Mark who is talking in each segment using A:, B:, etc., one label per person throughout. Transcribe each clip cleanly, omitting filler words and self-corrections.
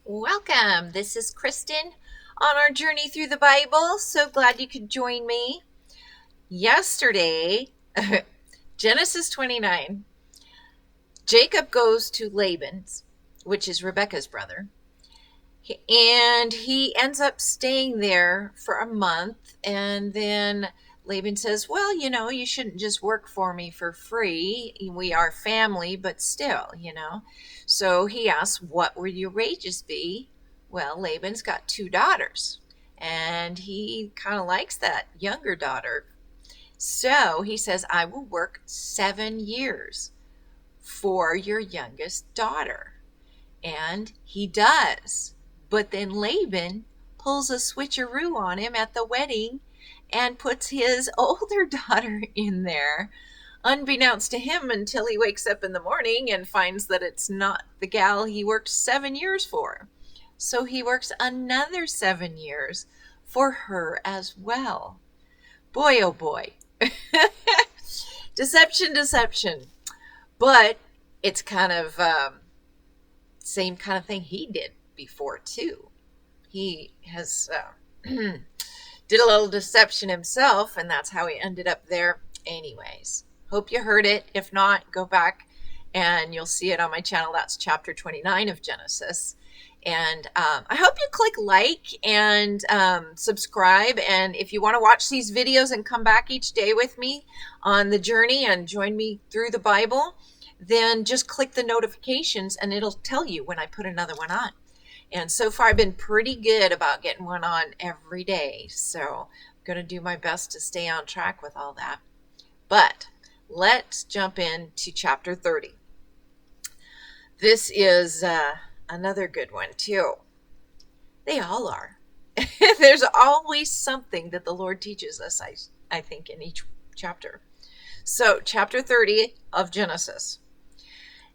A: Welcome. This is Kristen on our journey through the Bible. So glad you could join me. Yesterday, Genesis 29, Jacob goes to Laban's, which is Rebekah's brother, and he ends up staying there for a month. And then Laban says, well, you shouldn't just work for me for free. We are family, but still. So he asks, what will your wages be? Well, Laban's got two daughters, and he kind of likes that younger daughter. So he says, I will work 7 years for your youngest daughter. And he does. But then Laban pulls a switcheroo on him at the wedding and puts his older daughter in there, unbeknownst to him, until he wakes up in the morning and finds that it's not the gal he worked 7 years for. So he works another 7 years for her as well. Boy, oh boy. Deception, deception. But it's kind of same kind of thing he did before too. He has did a little deception himself, and that's how he ended up there. Anyways, hope you heard it. If not, go back and you'll see it on my channel. That's chapter 29 of Genesis. And I hope you click like and subscribe. And if you want to watch these videos and come back each day with me on the journey and join me through the Bible, then just click the notifications and it'll tell you when I put another one on. And so far I've been pretty good about getting one on every day. So I'm going to do my best to stay on track with all that. But let's jump into chapter 30. This is another good one too. They all are. There's always something that the Lord teaches us, I think, in each chapter. So chapter 30 of Genesis.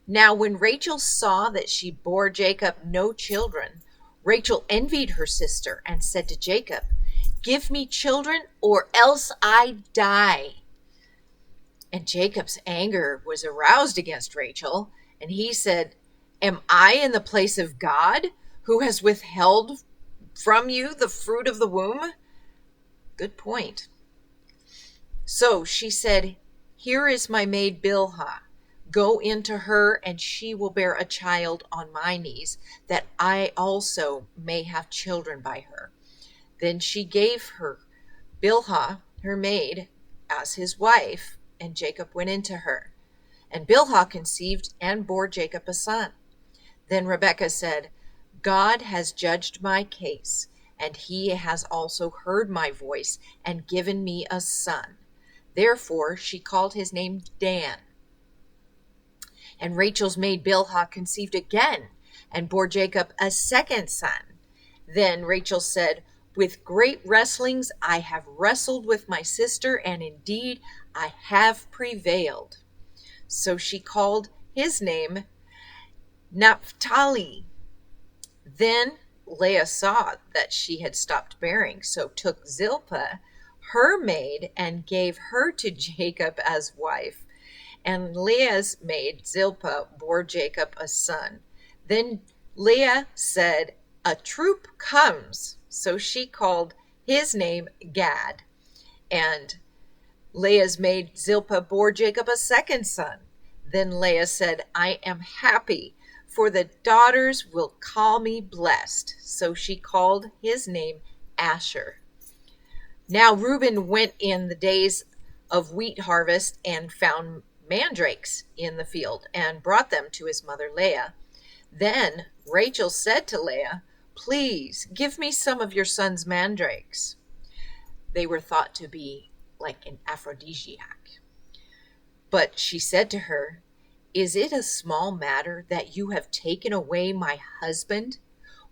A: Now, when Rachel saw that she bore Jacob no children, Rachel envied her sister and said to Jacob, give me children or else I die. And Jacob's anger was aroused against Rachel, and he said, am I in the place of God, who has withheld from you the fruit of the womb? Good point. So she said, here is my maid Bilhah. Go into her, and she will bear a child on my knees, that I also may have children by her. Then she gave her Bilhah, her maid, as his wife, and Jacob went into her. And Bilhah conceived and bore Jacob a son. Then Rebekah said, God has judged my case, and he has also heard my voice and given me a son. Therefore she called his name Dan. And Rachel's maid Bilhah conceived again and bore Jacob a second son. Then Rachel said, with great wrestlings I have wrestled with my sister, and indeed I have prevailed. So she called his name Naphtali. Then Leah saw that she had stopped bearing, so took Zilpah, her maid, and gave her to Jacob as wife. And Leah's maid Zilpah bore Jacob a son. Then Leah said, a troop comes. So she called his name Gad. And Leah's maid Zilpah bore Jacob a second son. Then Leah said, I am happy, for the daughters will call me blessed. So she called his name Asher. Now Reuben went in the days of wheat harvest and found mandrakes in the field and brought them to his mother Leah. Then Rachel said to Leah, please give me some of your son's mandrakes. They were thought to be like an aphrodisiac. But she said to her, is it a small matter that you have taken away my husband?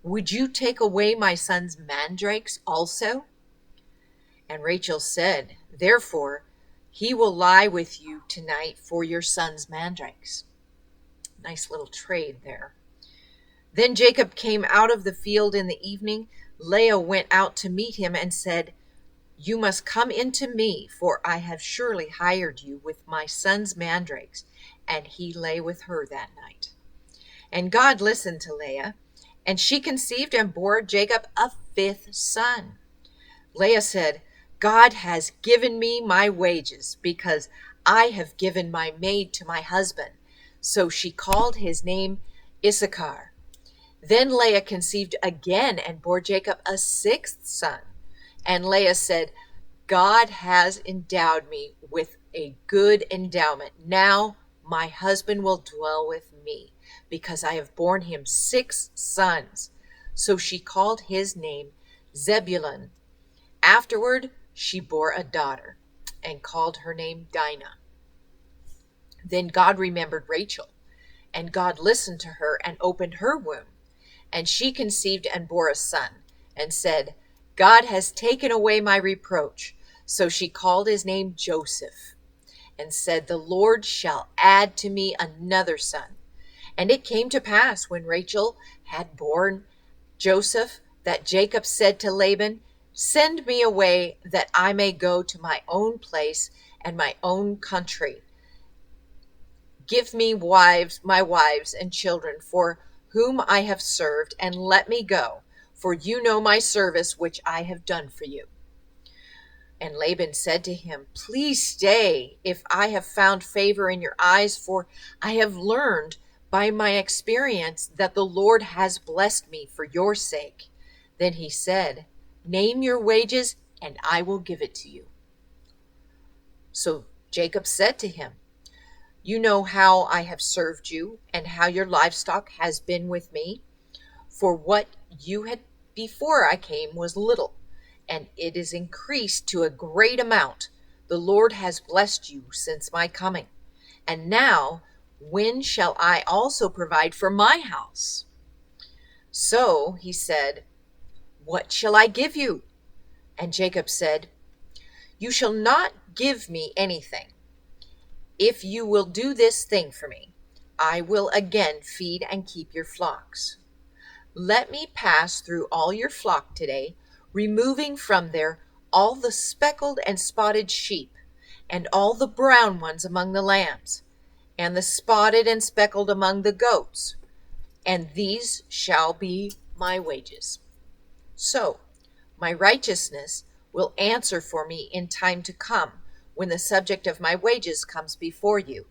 A: Would you take away my son's mandrakes also? And Rachel said, therefore, he will lie with you tonight for your son's mandrakes. Nice little trade there. Then Jacob came out of the field in the evening. Leah went out to meet him and said, you must come into me, for I have surely hired you with my son's mandrakes. And he lay with her that night. And God listened to Leah, And she conceived and bore Jacob a fifth son. Leah said, God has given me my wages because I have given my maid to my husband. So she called his name Issachar. Then Leah conceived again and bore Jacob a sixth son. And Leah said, God has endowed me with a good endowment. Now my husband will dwell with me because I have borne him six sons. So she called his name Zebulun. Afterward, she bore a daughter and called her name Dinah. Then God remembered Rachel, and God listened to her and opened her womb. And she conceived and bore a son, and said, God has taken away my reproach. So she called his name Joseph, and said, the Lord shall add to me another son. And it came to pass when Rachel had borne Joseph that Jacob said to Laban, send me away that I may go to my own place and my own country. Give me wives, my wives and children, for whom I have served, and let me go, for you know my service which I have done for you. And Laban said to him, please stay, if I have found favor in your eyes, for I have learned by my experience that the Lord has blessed me for your sake. Then he said, name your wages, and I will give it to you. So Jacob said to him, you know how I have served you, and how your livestock has been with me. For what you had before I came was little, and it is increased to a great amount. The Lord has blessed you since my coming. And now, when shall I also provide for my house? So he said, what shall I give you? And Jacob said, you shall not give me anything. If you will do this thing for me, I will again feed and keep your flocks. Let me pass through all your flock today, removing from there all the speckled and spotted sheep, and all the brown ones among the lambs, and the spotted and speckled among the goats, and these shall be my wages. So my righteousness will answer for me in time to come, when the subject of my wages comes before you.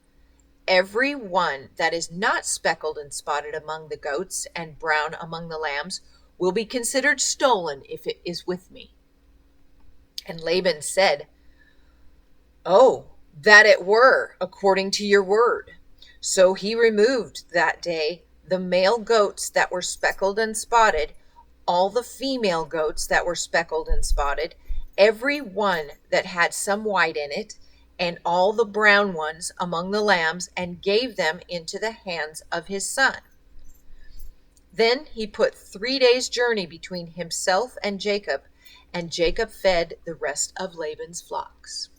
A: Every one that is not speckled and spotted among the goats and brown among the lambs will be considered stolen if it is with me. And Laban said, oh, that it were according to your word. So he removed that day the male goats that were speckled and spotted, all the female goats that were speckled and spotted, every one that had some white in it, and all the brown ones among the lambs, and gave them into the hands of his son. Then he put 3 days' journey between himself and Jacob fed the rest of Laban's flocks.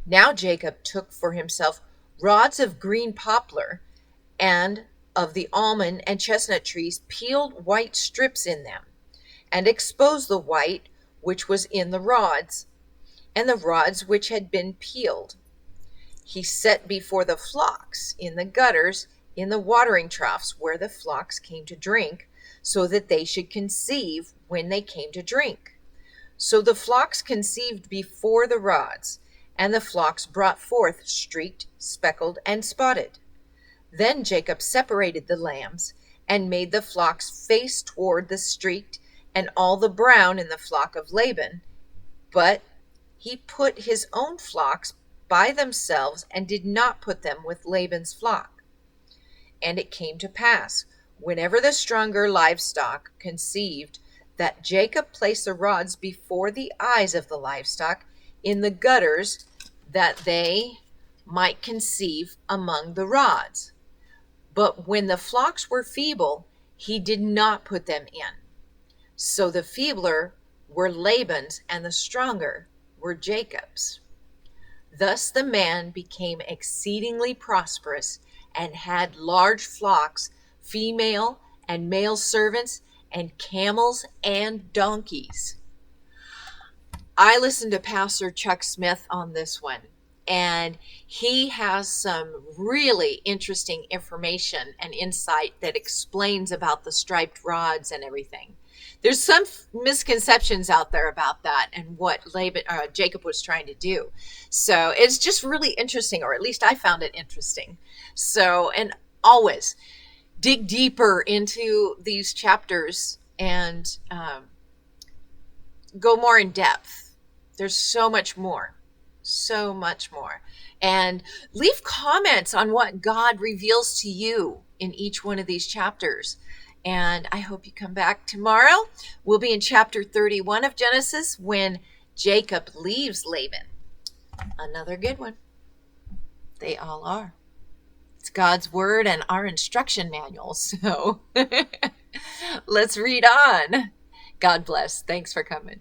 A: Now Jacob took for himself rods of green poplar, and of the almond and chestnut trees peeled white strips in them, and exposed the white which was in the rods, and the rods which had been peeled. He set before the flocks in the gutters, in the watering troughs where the flocks came to drink, so that they should conceive when they came to drink. So the flocks conceived before the rods, and the flocks brought forth streaked, speckled, and spotted. Then Jacob separated the lambs, and made the flocks face toward the streaked, and all the brown in the flock of Laban, but he put his own flocks by themselves, and did not put them with Laban's flock. And it came to pass, whenever the stronger livestock conceived, that Jacob placed the rods before the eyes of the livestock in the gutters, that they might conceive among the rods. But when the flocks were feeble, he did not put them in. So the feebler were Laban's, and the stronger were Jacob's. Thus the man became exceedingly prosperous, and had large flocks, female and male servants, and camels and donkeys. I listened to Pastor Chuck Smith on this one, And he has some really interesting information and insight that explains about the striped rods and everything. There's some misconceptions out there about that and what Jacob was trying to do. So it's just really interesting, or at least I found it interesting. So, and always dig deeper into these chapters and go more in depth. There's so much more, so much more. And leave comments on what God reveals to you in each one of these chapters. And I hope you come back tomorrow. We'll be in chapter 31 of Genesis when Jacob leaves Laban. Another good one. They all are. It's God's word and our instruction manual. So let's read on. God bless. Thanks for coming.